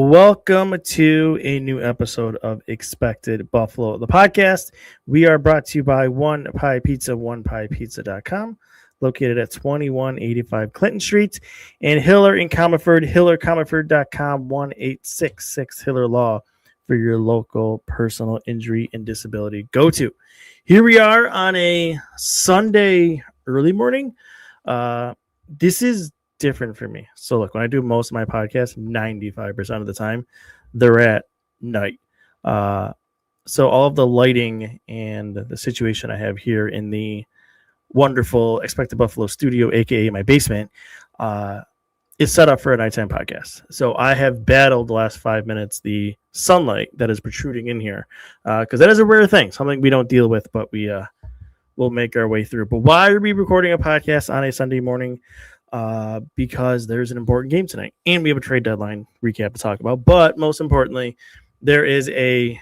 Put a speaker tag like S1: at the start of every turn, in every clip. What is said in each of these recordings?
S1: Welcome to a new episode of Expected Buffalo, the podcast. We are brought to you by One Pie Pizza, onepiepizza.com, located at 2185 Clinton Street, and Hiller in Comerford, hillercomerford.com, 1866 Hiller Law for your local personal injury and disability go-to. Here we are on a Sunday early morning. This is different for me. So look, when I do most of my podcasts, 95% of the time, they're at night. So all of the lighting and the situation I have here in the wonderful Expected Buffalo studio, aka my basement, is set up for a nighttime podcast. So I have battled the last 5 minutes the sunlight that is protruding in here, because that is a rare thing, something we don't deal with, but we will make our way through. But why are we recording a podcast on a Sunday morning? Because there's an important game tonight, and we have a trade deadline recap to talk about. But most importantly, there is a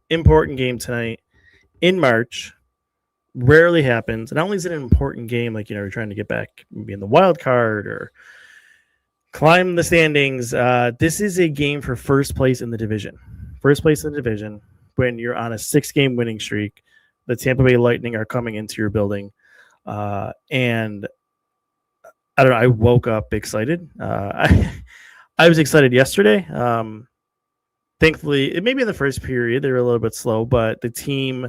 S1: important game tonight in March. Rarely happens. Not only is it an important game, like, you're trying to get back maybe in the wild card or climb the standings. This is a game for first place in the division. First place in the division when you're on a 6-game winning streak. The Tampa Bay Lightning are coming into your building, and I don't know. I woke up excited. I was excited yesterday. Thankfully, maybe in the first period they were a little bit slow, but the team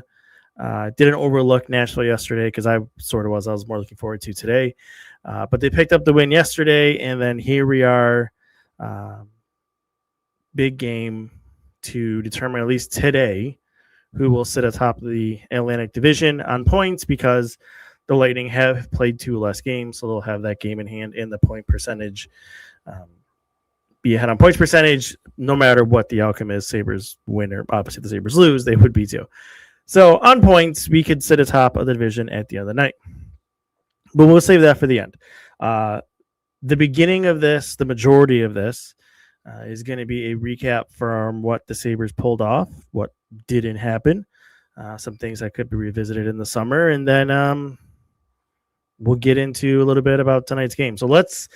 S1: didn't overlook Nashville yesterday, because I sort of was. I was more looking forward to today, but they picked up the win yesterday, and then here we are. Big game to determine, at least today, who will sit atop the Atlantic Division on points, because the Lightning have played 2 less games, so they'll have that game in hand, and the point percentage be ahead on points percentage no matter what the outcome is. Sabres win, or obviously the Sabres lose, they would be too. So on points, we could sit atop of the division at the end of the night. But we'll save that for the end. The beginning of this, the majority of this, is going to be a recap from what the Sabres pulled off, what didn't happen, some things that could be revisited in the summer, and then we'll get into a little bit about tonight's game. So let's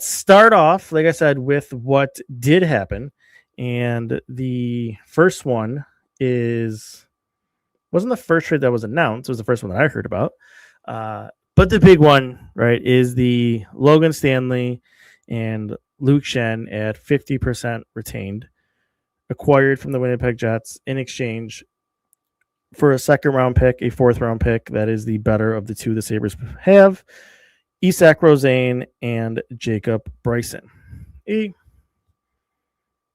S1: start off, like I said, with what did happen. And the first one wasn't the first trade that was announced. It was the first one that I heard about. But the big one, right, is the Logan Stanley and Luke Schenn at 50% retained, acquired from the Winnipeg Jets in exchange for a 2nd-round pick, a 4th-round pick that is the better of the 2 the Sabres have, Isak Rosén and Jacob Bryson. A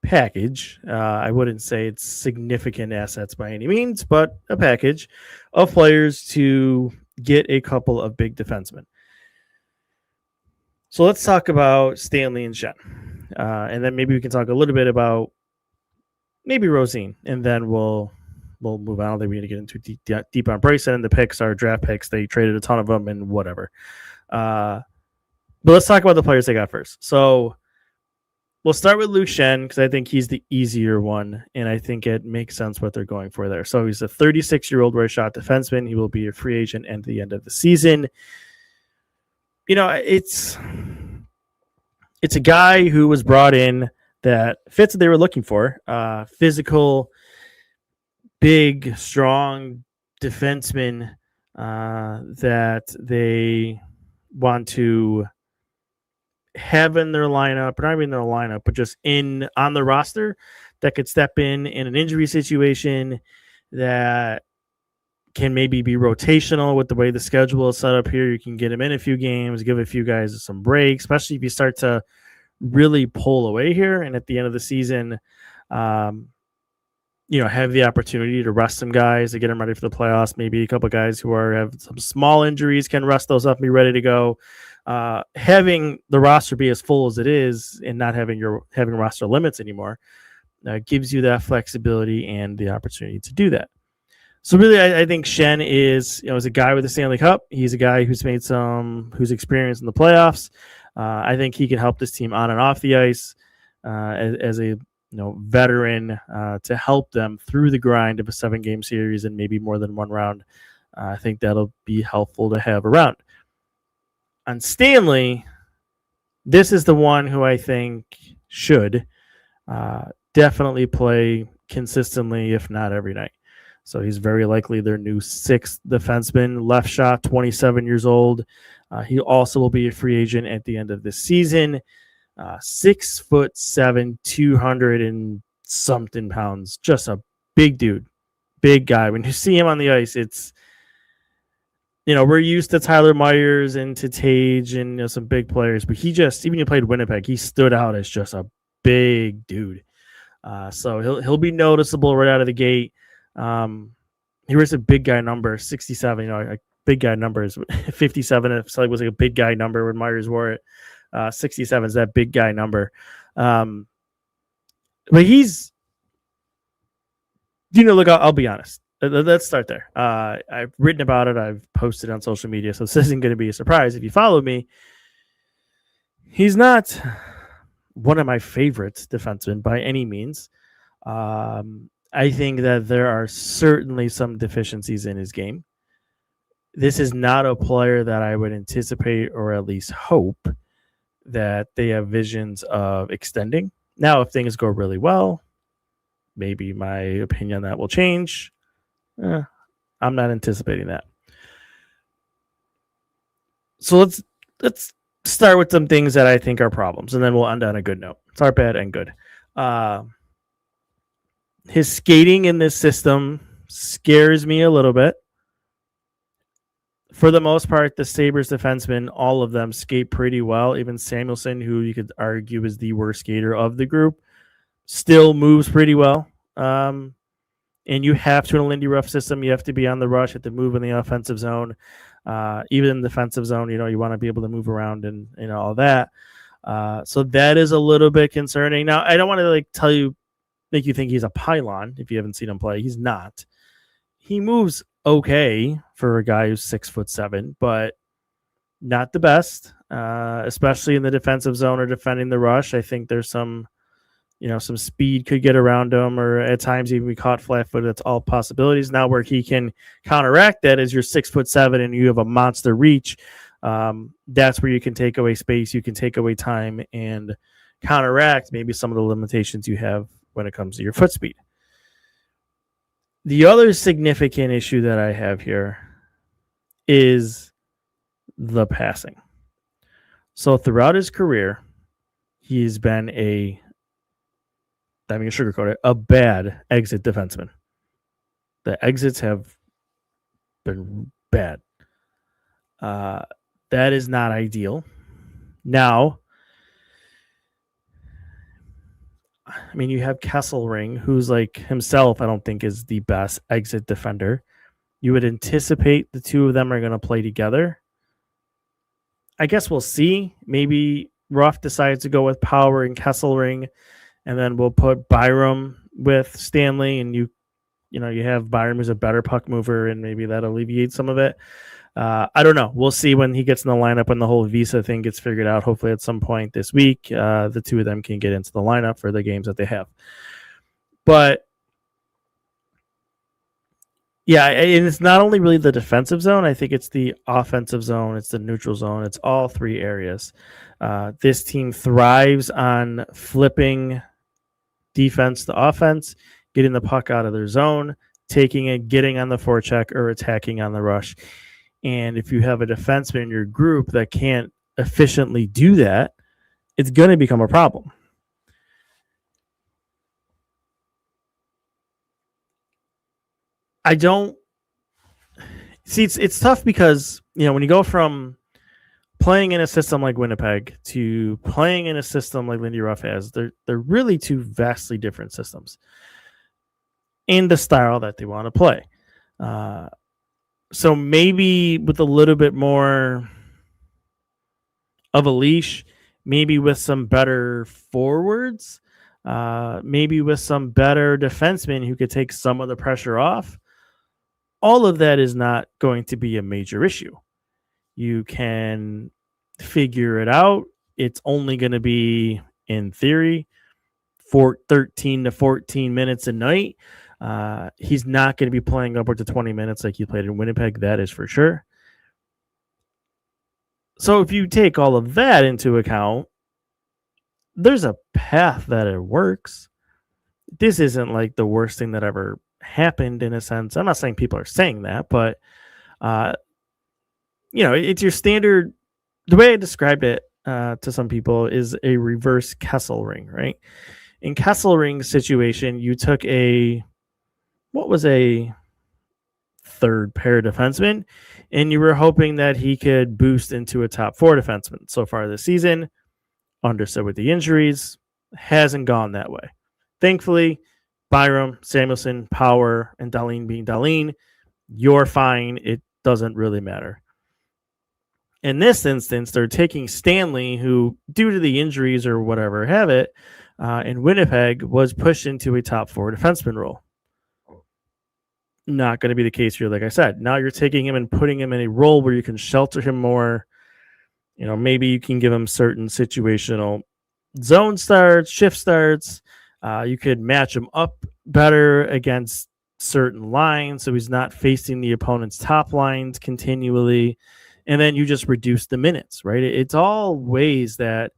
S1: package. I wouldn't say it's significant assets by any means, but a package of players to get a couple of big defensemen. So let's talk about Stanley and Schenn. And then maybe we can talk a little bit about maybe Rosén, and then we'll move on. I don't think we need to get into deep on Bryson. The picks are draft picks. They traded a ton of them and whatever. But let's talk about the players they got first. So we'll start with Luke Schenn, because I think he's the easier one, and I think it makes sense what they're going for there. So he's a 36-year-old right-shot defenseman. He will be a free agent at the end of the season. It's a guy who was brought in that fits what they were looking for. Physical, big, strong defenseman that they want to have in their lineup, or not even in their lineup, but just on the roster, that could step in an injury situation, that can maybe be rotational with the way the schedule is set up here. You can get him in a few games, give a few guys some breaks, especially if you start to really pull away here, and at the end of the season, have the opportunity to rest some guys to get them ready for the playoffs. Maybe a couple of guys who have some small injuries can rest those up and be ready to go. Having the roster be as full as it is, and not having roster limits anymore, gives you that flexibility and the opportunity to do that. So really, I think Schenn is a guy with the Stanley Cup. He's a guy who's experienced in the playoffs. I think he can help this team on and off the ice as a veteran to help them through the grind of a 7-game series and maybe more than one round. I think that'll be helpful to have around. On Stanley, this is the one who I think should definitely play consistently, if not every night. So he's very likely their new sixth defenseman, left shot, 27 years old. He also will be a free agent at the end of this season. 6'7", 200 and something pounds. Just a big dude, big guy. When you see him on the ice, it's, we're used to Tyler Myers and to Tage and some big players, but he just, even he played Winnipeg, he stood out as just a big dude. So he'll be noticeable right out of the gate. He wears a big guy number, 67. A big guy number is 57. It was like a big guy number when Myers wore it. 67 is that big guy number. But he's, look, I'll be honest. Let's start there. I've written about it. I've posted on social media, so this isn't going to be a surprise if you follow me. He's not one of my favorite defensemen by any means. I think that there are certainly some deficiencies in his game. This is not a player that I would anticipate or at least hope that they have visions of extending. Now, if things go really well, maybe my opinion on that will change. I'm not anticipating that. So let's start with some things that I think are problems, and then we'll end on a good note. Start bad and good. His skating in this system scares me a little bit. For the most part, the Sabres defensemen, all of them skate pretty well. Even Samuelson, who you could argue is the worst skater of the group, still moves pretty well. And you have to, in a Lindy Ruff system, you have to be on the rush, you have to move in the offensive zone. Even in the defensive zone, you want to be able to move around and all that. So that is a little bit concerning. Now, I don't want to make you think he's a pylon if you haven't seen him play. He's not. He moves okay for a guy who's 6'7", but not the best, especially in the defensive zone or defending the rush. I think there's some speed could get around him, or at times even be caught flat-footed. That's all possibilities. Now, where he can counteract that is you're 6'7" and you have a monster reach. That's where you can take away space, you can take away time, and counteract maybe some of the limitations you have when it comes to your foot speed. The other significant issue that I have here is the passing. So throughout his career, he's been a bad exit defenseman. The exits have been bad. That is not ideal. Now, you have Kesselring, who's himself, I don't think is the best exit defender. You would anticipate the two of them are going to play together. I guess we'll see. Maybe Ruff decides to go with Power and Kesselring, and then we'll put Byram with Stanley, and you have Byram who's a better puck mover, and maybe that alleviates some of it. I don't know. We'll see when he gets in the lineup, when the whole visa thing gets figured out. Hopefully at some point this week, the two of them can get into the lineup for the games that they have. But yeah, and it's not only really the defensive zone. I think it's the offensive zone. It's the neutral zone. It's all three areas. This team thrives on flipping defense to offense, getting the puck out of their zone, taking it, getting on the forecheck, or attacking on the rush. And if you have a defenseman in your group that can't efficiently do that, it's going to become a problem. I don't see it's tough because, when you go from playing in a system like Winnipeg to playing in a system like Lindy Ruff has, they're really two vastly different systems in the style that they want to play. So maybe with a little bit more of a leash, maybe with some better forwards, maybe with some better defensemen who could take some of the pressure off, all of that is not going to be a major issue. You can figure it out. It's only going to be, in theory, 13 to 14 minutes a night. He's not going to be playing upward to 20 minutes like he played in Winnipeg. That is for sure. So if you take all of that into account, there's a path that it works. This isn't like the worst thing that ever happened in a sense. I'm not saying people are saying that, but uh, it's your standard. The way I described it to some people is a reverse Kessel ring, right? In Kessel ring situation, you took what was a third pair defenseman, and you were hoping that he could boost into a top four defenseman. So far this season, understood with the injuries, hasn't gone that way. Thankfully, Byram, Samuelson, Power, and Dahlin being Dahlin, you're fine. It doesn't really matter. In this instance, they're taking Stanley, who, due to the injuries or whatever have it, in Winnipeg, was pushed into a top four defenseman role. Not going to be the case here, like I said. Now you're taking him and putting him in a role where you can shelter him more. Maybe you can give him certain situational zone starts, shift starts. You could match him up better against certain lines so he's not facing the opponent's top lines continually. And then you just reduce the minutes, right? It's all ways that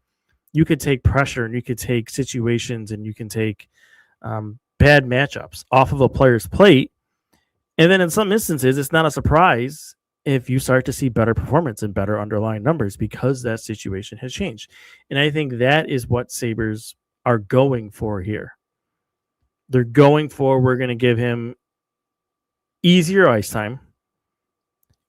S1: you could take pressure and you could take situations and you can take bad matchups off of a player's plate. And then in some instances, it's not a surprise if you start to see better performance and better underlying numbers because that situation has changed. And I think that is what Sabres are going for here. They're going for, we're going to give him easier ice time.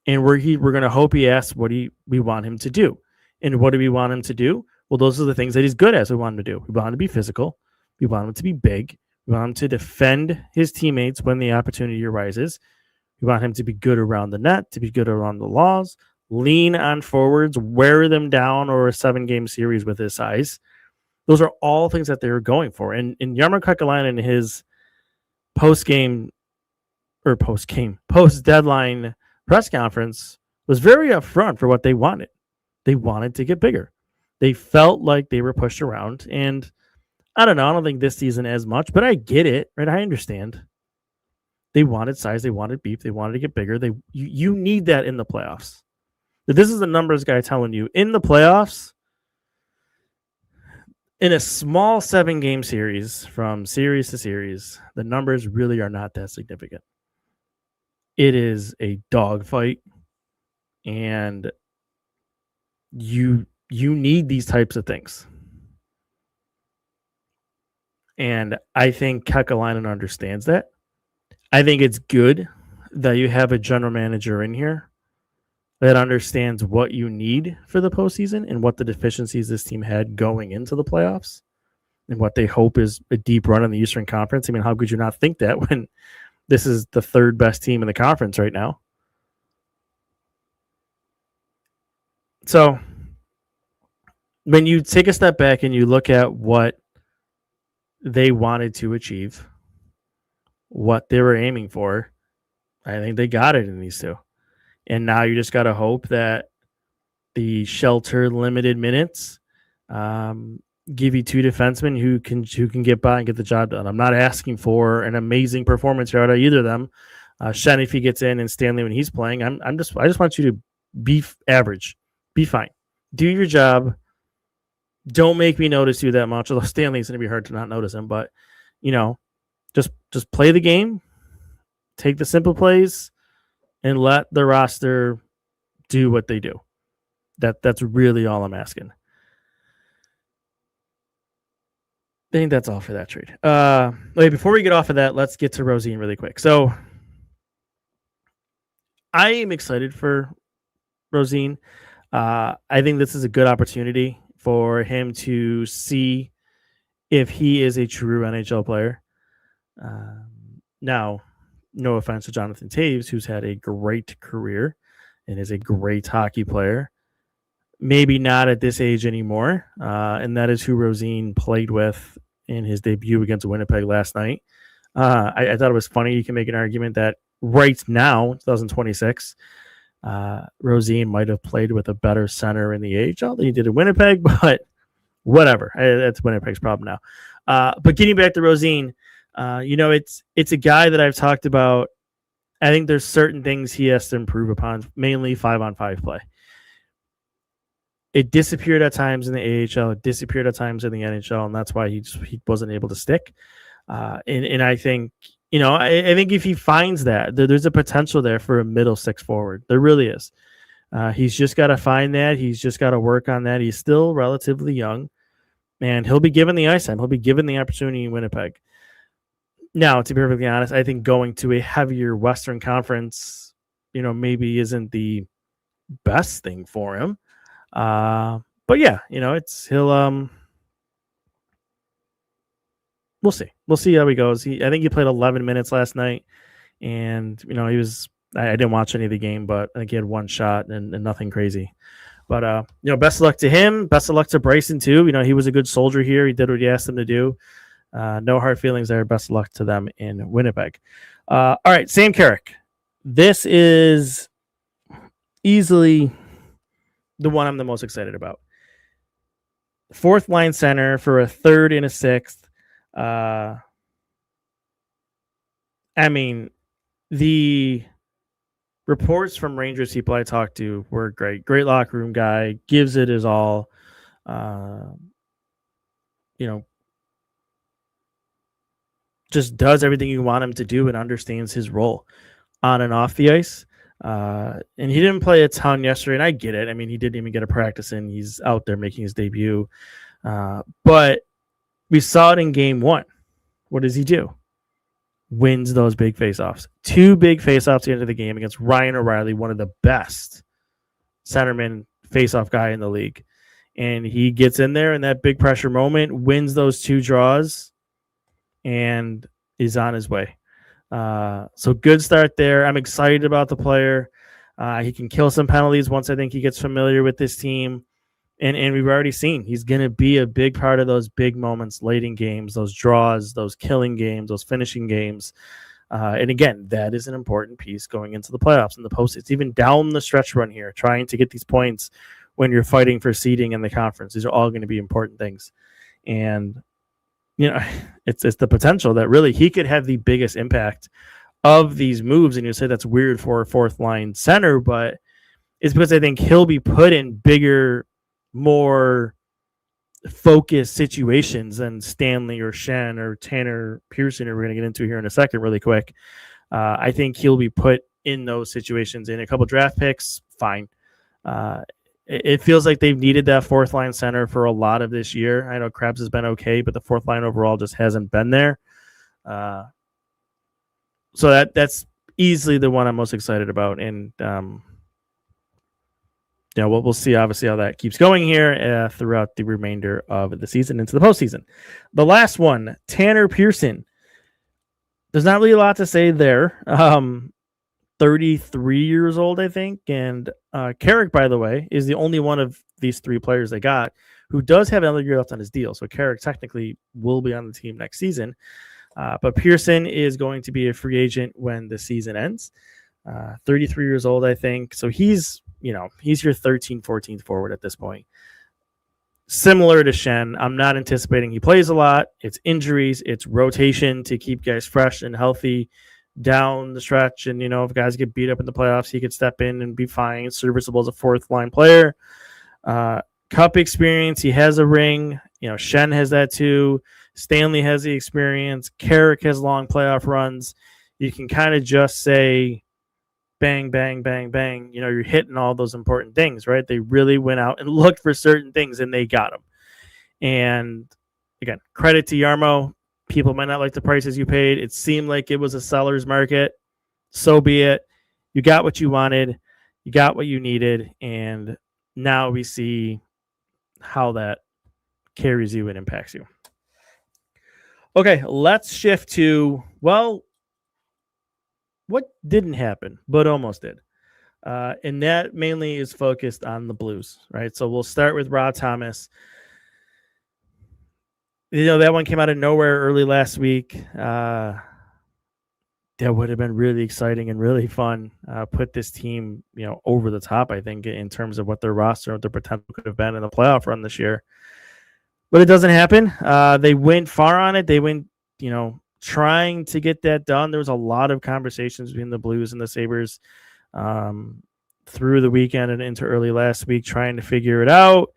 S1: And we're going to hope he asks what we want him to do. And what do we want him to do? Well, those are the things that he's good at. We want him to do. We want him to be physical. We want him to be big. We want him to defend his teammates when the opportunity arises. We want him to be good around the net, to be good around the laws, lean on forwards, wear them down over a 7-game series with his size. Those are all things that they're going for. And Jarmo Kekalainen in his post-deadline press conference was very upfront for what they wanted. They wanted to get bigger. They felt like they were pushed around. And I don't know. I don't think this season as much, but I get it, right? I understand. They wanted size. They wanted beef. They wanted to get bigger. You need that in the playoffs. This is the numbers guy telling you. In the playoffs, in a small 7-game series, from series to series, the numbers really are not that significant. It is a dogfight, and you need these types of things. And I think Kekalainen understands that. I think it's good that you have a general manager in here that understands what you need for the postseason and what the deficiencies this team had going into the playoffs and what they hope is a deep run in the Eastern Conference. I mean, how could you not think that when this is the third best team in the conference right now? So when you take a step back and you look at what they wanted to achieve, what they were aiming for, I think they got it in these two. And now you just got to hope that the shelter limited minutes give you two defensemen who can get by and get the job done. I'm not asking for an amazing performance out of either of them. Shen, if he gets in, and Stanley when he's playing, I just want you to be average, be fine, do your job. Don't make me notice you that much. Although Stanley's going to be hard to not notice him, but just play the game, take the simple plays, and let the roster do what they do. That's really all I'm asking. I think that's all for that trade. Wait, before we get off of that, let's get to Rosén really quick. So I am excited for Rosén. I think this is a good opportunity for him to see if he is a true NHL player. Now, no offense to Jonathan Toews, who's had a great career and is a great hockey player. Maybe not at this age anymore. And that is who Rosén played with in his debut against Winnipeg last night. I thought it was funny. You can make an argument that right now, 2026, Rosén might have played with a better center in the AHL than he did in Winnipeg, but whatever. That's Winnipeg's problem now. But getting back to Rosén, it's a guy that I've talked about. I think there's certain things he has to improve upon, mainly 5-on-5 play. it disappeared at times in the AHL, it disappeared at times in the NHL, and that's why he wasn't able to stick. And I think, I think if he finds that, there's a potential there for a middle six forward. There really is. He's just got to find that. He's just got to work on that. He's still relatively young, and he'll be given the ice time. He'll be given the opportunity in Winnipeg. Now, to be perfectly honest, I think going to a heavier Western Conference, maybe isn't the best thing for him. But yeah, he'll we'll see. We'll see how he goes. I think he played 11 minutes last night, and I didn't watch any of the game, but I think he had one shot and nothing crazy. But best of luck to him. Best of luck to Bryson too. He was a good soldier here. He did what he asked him to do. No hard feelings there. Best of luck to them in Winnipeg. All right, Sam Carrick. This is easily the one I'm the most excited about. Fourth line center for a third and a sixth. I mean, the reports from Rangers people I talked to were great. Great locker room guy, gives it his all. Just does everything you want him to do and understands his role on and off the ice. And he didn't play a ton yesterday, and I get it. I mean, he didn't even get a practice in. He's out there making his debut. But we saw it in game one. What does he do? Wins those big faceoffs. 2 big faceoffs at the end of the game against Ryan O'Reilly, one of the best centerman faceoff guy in the league. And he gets in there in that big pressure moment, wins those 2 draws, and is on his way. So good start there. I'm excited about the player. He can kill some penalties once I think he gets familiar with this team. And we've already seen he's going to be a big part of those big moments late in games, those draws, those killing games, those finishing games. And again, that is an important piece going into the playoffs and the postseason, even down the stretch run here, trying to get these points when you're fighting for seeding in the conference. These are all going to be important things. And, it's the potential that really he could have the biggest impact of these moves. And you say that's weird for a fourth line center, but it's because I think he'll be put in bigger, more focused situations than Stanley or Shen or Tanner Pearson, who we're going to get into here in a second really quick. I think he'll be put in those situations. In a couple draft picks, fine. It feels like they've needed that fourth line center for a lot of this year. I know Krebs has been okay, but the fourth line overall just hasn't been there. So that's easily the one I'm most excited about. And, we'll see obviously how that keeps going here throughout the remainder of the season into the postseason. The last one, Tanner Pearson. There's not really a lot to say there. 33 years old, I think. And Carrick, by the way, is the only one of these 3 players they got who does have another year left on his deal. So Carrick technically will be on the team next season. But Pearson is going to be a free agent when the season ends. 33 years old, I think. So he's your 13th, 14th forward at this point. Similar to Shen, I'm not anticipating he plays a lot. It's injuries. It's rotation to keep guys fresh and healthy down the stretch. And, if guys get beat up in the playoffs, he could step in and be fine, serviceable as a fourth line player. Cup experience. He has a ring. Shen has that too. Stanley has the experience. Carrick has long playoff runs. You can kind of just say, bang, bang, bang, bang. You're hitting all those important things, right? They really went out and looked for certain things, and they got them. And again, credit to Yarmo. People might not like the prices you paid. It seemed like it was a seller's market. So be it. You got what you wanted. You got what you needed. And now we see how that carries you and impacts you. Okay, let's shift to, what didn't happen, but almost did. And that mainly is focused on the Blues, right? So we'll start with Rob Thomas. That one came out of nowhere early last week. That would have been really exciting and really fun. Put this team, over the top, I think, in terms of what their roster, what their potential could have been in the playoff run this year. But it doesn't happen. They went far on it. They went, trying to get that done. There was a lot of conversations between the Blues and the Sabres through the weekend and into early last week trying to figure it out.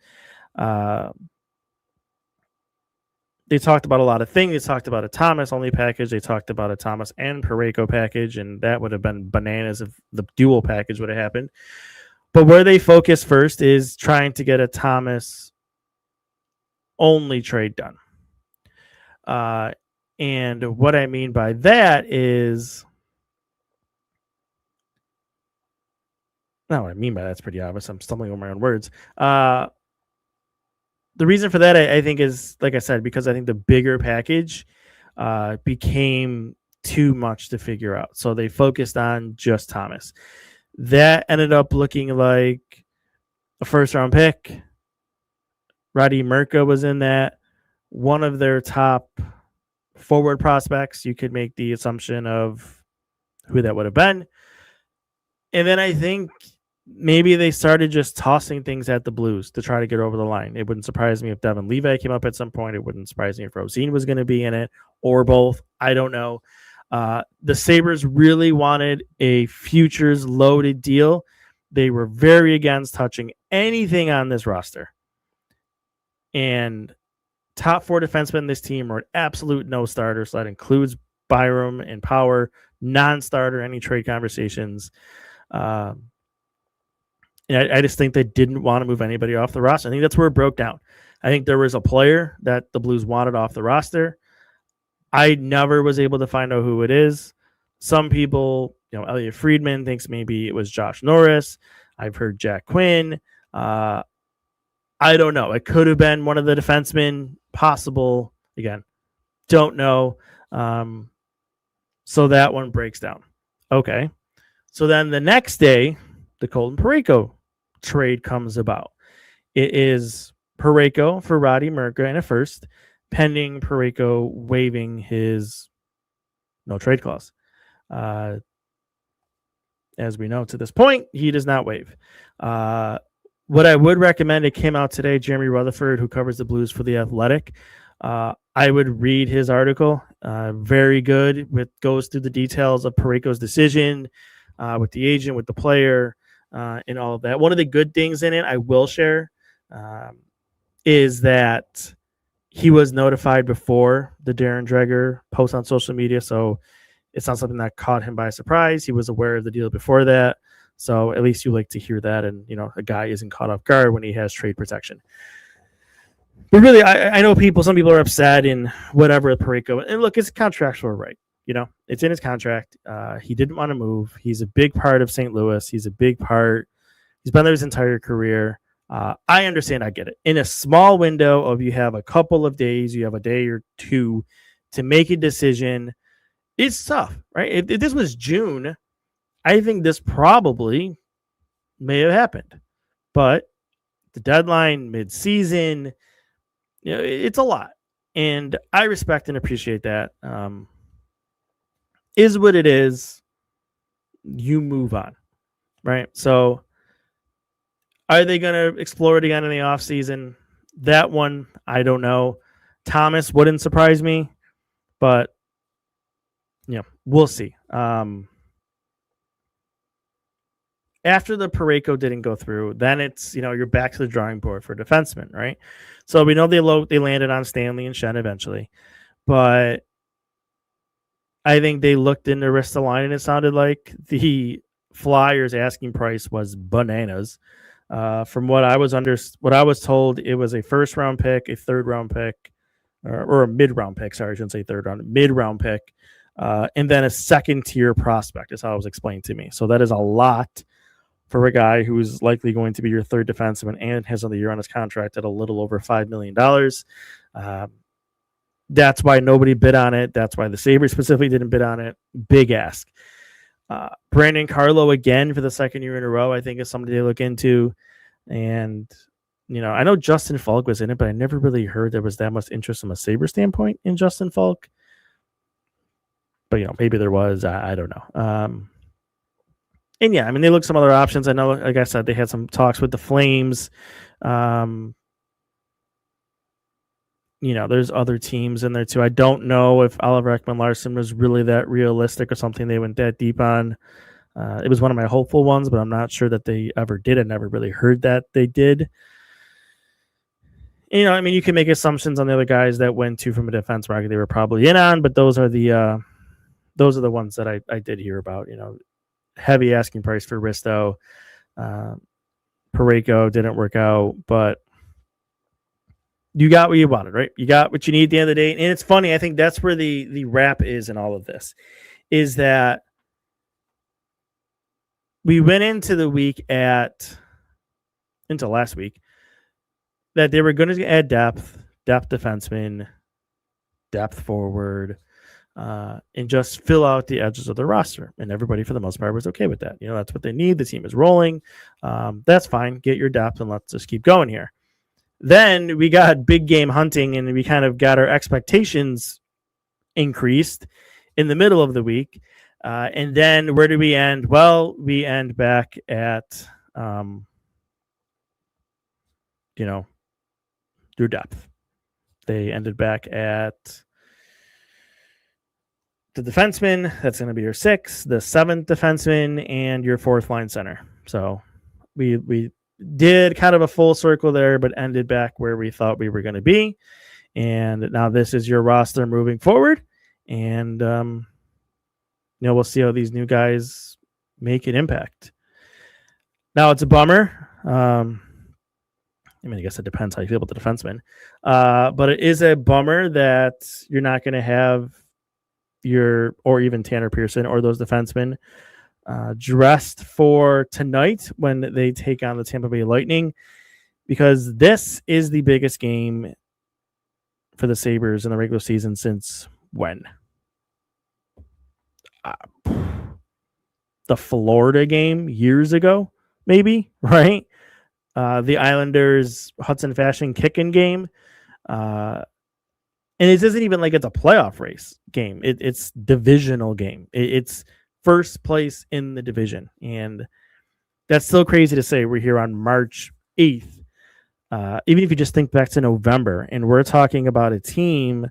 S1: They talked about a lot of things. They talked about a Thomas only package. They talked about a Thomas and Parayko package, and that would have been bananas if the dual package would have happened. But where they focus first is trying to get a Thomas only trade done. And what I mean by that is, not what I mean by that's pretty obvious. I'm stumbling over my own words. The reason for that, I think, is, like I said, because I think the bigger package became too much to figure out. So they focused on just Thomas. That ended up looking like a first-round pick. Roddy Merca was in that. One of their top forward prospects. You could make the assumption of who that would have been. And then I think maybe they started just tossing things at the Blues to try to get over the line. It wouldn't surprise me if Devin Levi came up at some point. It wouldn't surprise me if Rosine was going to be in it or both. I don't know. The Sabres really wanted a futures loaded deal. They were very against touching anything on this roster. And top 4 defensemen in this team are an absolute no starter. So that includes Byram and Power, non-starter, any trade conversations. I just think they didn't want to move anybody off the roster. I think that's where it broke down. I think there was a player that the Blues wanted off the roster. I never was able to find out who it is. Some people, Elliot Friedman thinks maybe it was Josh Norris. I've heard Jack Quinn. I don't know. It could have been one of the defensemen. Possible. Again, don't know. So that one breaks down. Okay. So then the next day, the Colton Parayko trade comes about. It is Parayko for Roddy Merca and a first, pending Parayko waiving his no trade clause. As we know to this point, he does not waive. What I would recommend, it came out today, Jeremy Rutherford, who covers the Blues for The Athletic. I would read his article. Very good. Goes through the details of Parayko's decision with the agent, with the player, and all of that. One of the good things in it, I will share, is that he was notified before the Darren Dreger post on social media, so it's not something that caught him by surprise. He was aware of the deal before that, so at least you like to hear that, and a guy isn't caught off guard when he has trade protection. But really, I know some people are upset and whatever with Parayko, and look, it's contractual right. It's in his contract. He didn't want to move. He's a big part of St. Louis. He's a big part. He's been there his entire career. I understand. I get it. In a small window of you have a couple of days, you have a day or two to make a decision. It's tough, right? If this was June, I think this probably may have happened. But the deadline, mid-season, it's a lot. And I respect and appreciate that. Is what it is. You move on, right? So are they going to explore it again in the offseason? That one, I don't know. Thomas wouldn't surprise me, but we'll see. After the Parayko didn't go through, then it's, you're back to the drawing board for defensemen, right? So we know they landed on Stanley and Shen eventually, but I think they looked in the rest of the line and it sounded like the Flyers asking price was bananas. From what I was told, it was a first round pick, a third round pick, or a mid round pick. Sorry, I shouldn't say third round, mid round pick, and then a second tier prospect is how it was explained to me. So that is a lot for a guy who's likely going to be your third defenseman and has another year on his contract at a little over $5 million. That's why nobody bid on it. That's why the Sabres specifically didn't bid on it. Big ask. Brandon Carlo, again, for the second year in a row, I think is somebody to look into. And, I know Justin Falk was in it, but I never really heard there was that much interest from a Sabres standpoint in Justin Falk. But, maybe there was. I don't know. And, yeah, they looked some other options. I know, like I said, they had some talks with the Flames. There's other teams in there too. I don't know if Oliver Ekman-Larsson was really that realistic or something they went that deep on. It was one of my hopeful ones, but I'm not sure that they ever did. I never really heard that they did. I mean, you can make assumptions on the other guys that went to from a defense market they were probably in on, but those are the ones that I did hear about. Heavy asking price for Risto. Parayko didn't work out, but you got what you wanted, right? You got what you need at the end of the day. And it's funny, I think that's where the wrap is in all of this, is that we went into last week, that they were going to add depth defenseman, depth forward, and just fill out the edges of the roster. And everybody, for the most part, was okay with that. That's what they need. The team is rolling. That's fine. Get your depth and let's just keep going here. Then we got big game hunting, and we kind of got our expectations increased in the middle of the week. And then where do we end? Well, we end back at, your depth. They ended back at the defenseman. That's going to be your 6th, the 7th defenseman, and your 4th line center. So we did kind of a full circle there, but ended back where we thought we were going to be. And now this is your roster moving forward. And, we'll see how these new guys make an impact. Now, it's a bummer. I guess it depends how you feel about the defenseman. But it is a bummer that you're not going to have or even Tanner Pearson or those defensemen dressed for tonight when they take on the Tampa Bay Lightning, because this is the biggest game for the Sabres in the regular season since when? The Florida game years ago, maybe, right? The Islanders Hudson Fashion kicking game. And it isn't even like it's a playoff race game. It's divisional game. It's first place in the division. And that's still crazy to say. We're here on March 8th. Even if you just think back to November, and we're talking about a team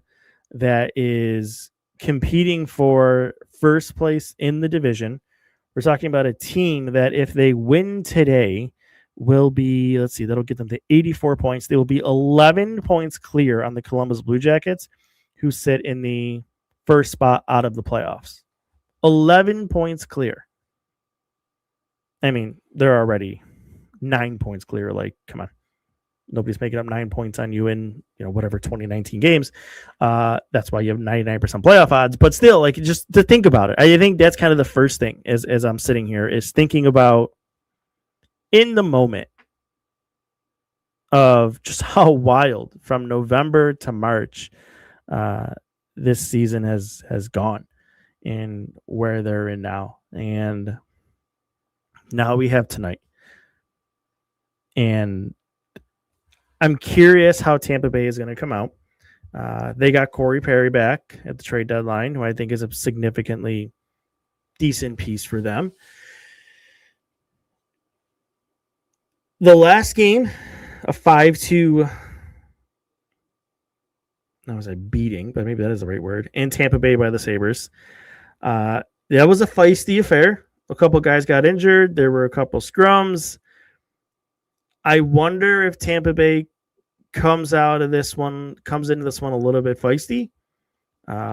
S1: that is competing for first place in the division. We're talking about a team that if they win today will be, that'll get them to 84 points. They will be 11 points clear on the Columbus Blue Jackets, who sit in the first spot out of the playoffs. 11 points clear. I mean, they're already 9 points clear. Like, come on. Nobody's making up 9 points on you in, whatever 2019 games. That's why you have 99% playoff odds. But still, like, just to think about it, I think that's kind of the first thing as I'm sitting here, is thinking about in the moment of just how wild from November to March this season has gone and where they're in now. And now we have tonight. And I'm curious how Tampa Bay is going to come out. They got Corey Perry back at the trade deadline, who I think is a significantly decent piece for them. The last game, a 5-2, that was a beating, but maybe that is the right word, in Tampa Bay by the Sabres. That was a feisty affair. A couple guys got injured. There were a couple scrums. I wonder if Tampa Bay comes into this one a little bit feisty,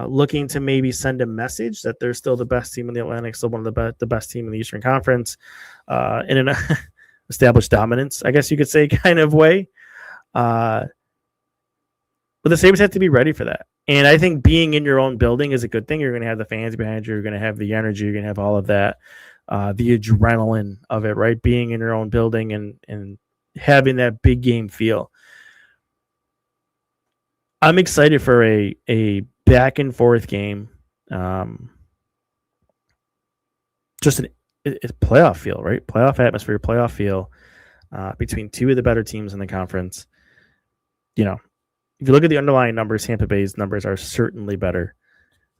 S1: looking to maybe send a message that they're still the best team in the Atlantic, still one of the best team in the Eastern Conference, in an established dominance, I guess you could say, kind of way. But the Sabres have to be ready for that. And I think being in your own building is a good thing. You're going to have the fans behind you. You're going to have the energy. You're going to have all of that, the adrenaline of it, right? Being in your own building and having that big game feel. I'm excited for a back and forth game. Just it's playoff feel, right? Playoff atmosphere, playoff feel between two of the better teams in the conference. If you look at the underlying numbers, Tampa Bay's numbers are certainly better.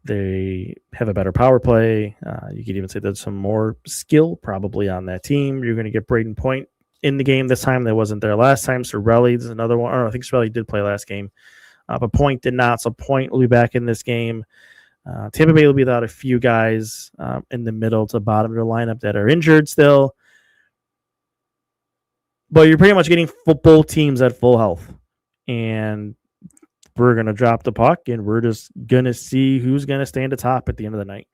S1: They have a better power play. You could even say there's some more skill probably on that team. You're going to get Braden Point in the game this time. That wasn't there last time. Sorelli is another one. I think Sorelli did play last game, but Point did not. So Point will be back in this game. Tampa Bay will be without a few guys in the middle to bottom of their lineup that are injured still. But you're pretty much getting both teams at full health. And we're going to drop the puck, and we're just going to see who's going to stand atop at the end of the night.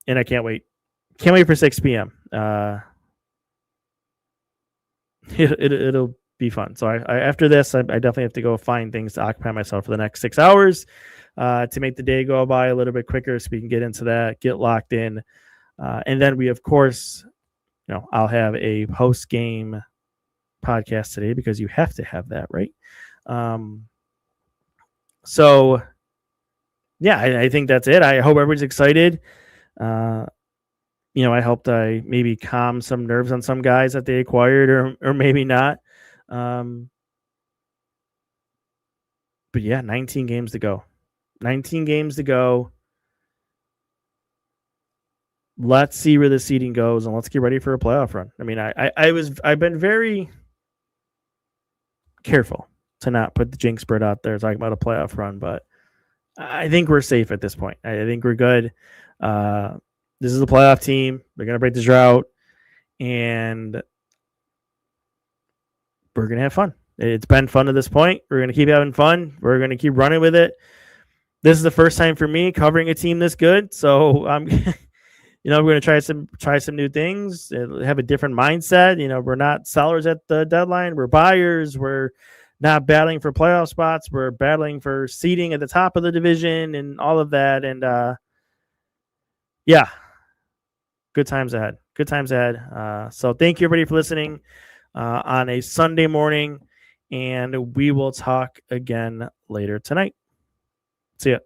S1: And I can't wait. Can't wait for 6 p.m. It'll be fun. So I after this, I definitely have to go find things to occupy myself for the next 6 hours to make the day go by a little bit quicker so we can get into that, get locked in. And then we, of course, I'll have a post-game podcast today because you have to have that, right? So, yeah, I think that's it. I hope everyone's excited. I hope I maybe calm some nerves on some guys that they acquired or maybe not. But yeah, 19 games to go. 19 games to go. Let's see where the seeding goes, and let's get ready for a playoff run. I mean, I've been very careful to not put the jinx bird out there talking about a playoff run, but I think we're safe at this point. I think we're good. This is a playoff team. They're going to break the drought, and we're going to have fun. It's been fun to this point. We're going to keep having fun. We're going to keep running with it. This is the first time for me covering a team this good, so I'm we're going to try some new things, have a different mindset. We're not sellers at the deadline. We're buyers. We're not battling for playoff spots. We're battling for seeding at the top of the division and all of that. And yeah, good times ahead. Good times ahead. So thank you, everybody, for listening on a Sunday morning. And we will talk again later tonight. See ya.